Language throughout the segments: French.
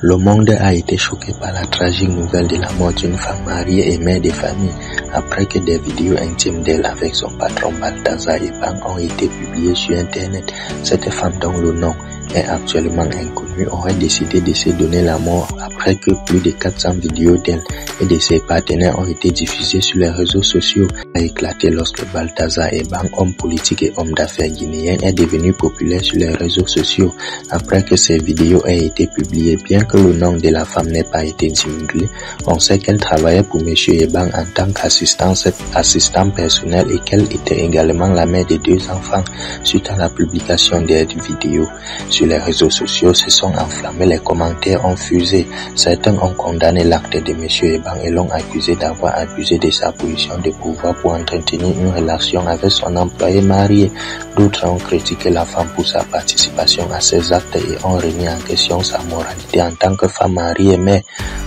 Le monde a été choqué par la tragique nouvelle de la mort d'une femme mariée et mère de famille après que des vidéos intimes d'elle avec son patron Balthazar Ebang ont été publiées sur Internet. Cette femme dont le nom est actuellement inconnu aurait décidé de se donner la mort après que plus de 400 vidéos d'elle et de ses partenaires ont été diffusées sur les réseaux sociaux. A éclaté lorsque Balthazar Ebang, homme politique et homme d'affaires guinéen, est devenu populaire sur les réseaux sociaux après que ces vidéos aient été publiées. Bien que le nom de la femme n'ait pas été divulgué, on sait qu'elle travaillait pour M. Ebang en tant qu'assistant personnel et qu'elle était également la mère de 2 enfants. Suite à la publication des vidéos sur les réseaux sociaux, se sont enflammés, les commentaires ont fusé. Certains ont condamné l'acte de M. Ebang et l'ont accusé d'avoir abusé de sa position de pouvoir pour entretenir une relation avec son employé marié. D'autres ont critiqué la femme pour sa participation à ces actes et ont remis en question sa moralité en tant que femme mariée. Mais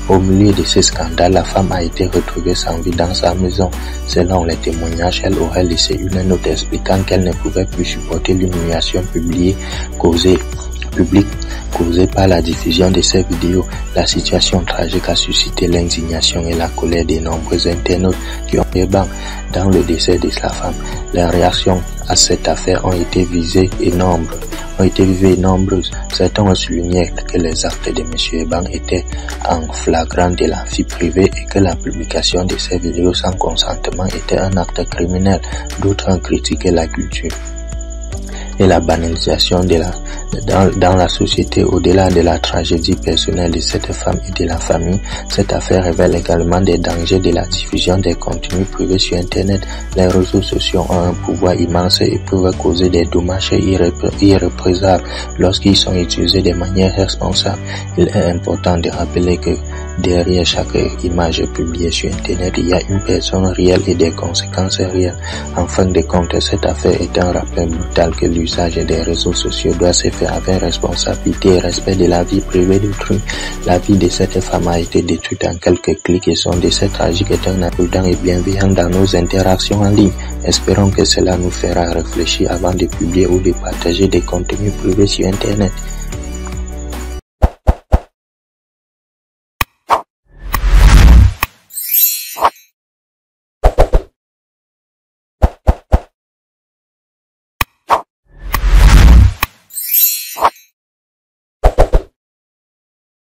au milieu de ce scandale, la femme a été retrouvée sans vie dans sa maison. Selon les témoignages, elle aurait laissé une note expliquant qu'elle ne pouvait plus supporter l'humiliation publique causée par la diffusion de ces vidéos. La situation tragique a suscité l'indignation et la colère de nombreux internautes qui ont été dans le décès de sa femme. Les réactions à cette affaire ont été visées et nombreuses. Certains ont souligné que les actes de M. Ebang étaient en flagrant de la vie privée et que la publication de ces vidéos sans consentement était un acte criminel. D'autres ont critiqué la culture et la banalisation dans la société. Au-delà de la tragédie personnelle de cette femme et de la famille, cette affaire révèle également des dangers de la diffusion des contenus privés sur Internet. Les réseaux sociaux ont un pouvoir immense et peuvent causer des dommages irréprochables lorsqu'ils sont utilisés de manière responsable. Il est important de rappeler que derrière chaque image publiée sur Internet, il y a une personne réelle et des conséquences réelles. En fin de compte, cette affaire est un rappel brutal que l'usage des réseaux sociaux doit se faire avec responsabilité et respect de la vie privée d'autrui. La vie de cette femme a été détruite en quelques clics et son décès tragique est un imprudent et bienveillant dans nos interactions en ligne. Espérons que cela nous fera réfléchir avant de publier ou de partager des contenus privés sur Internet.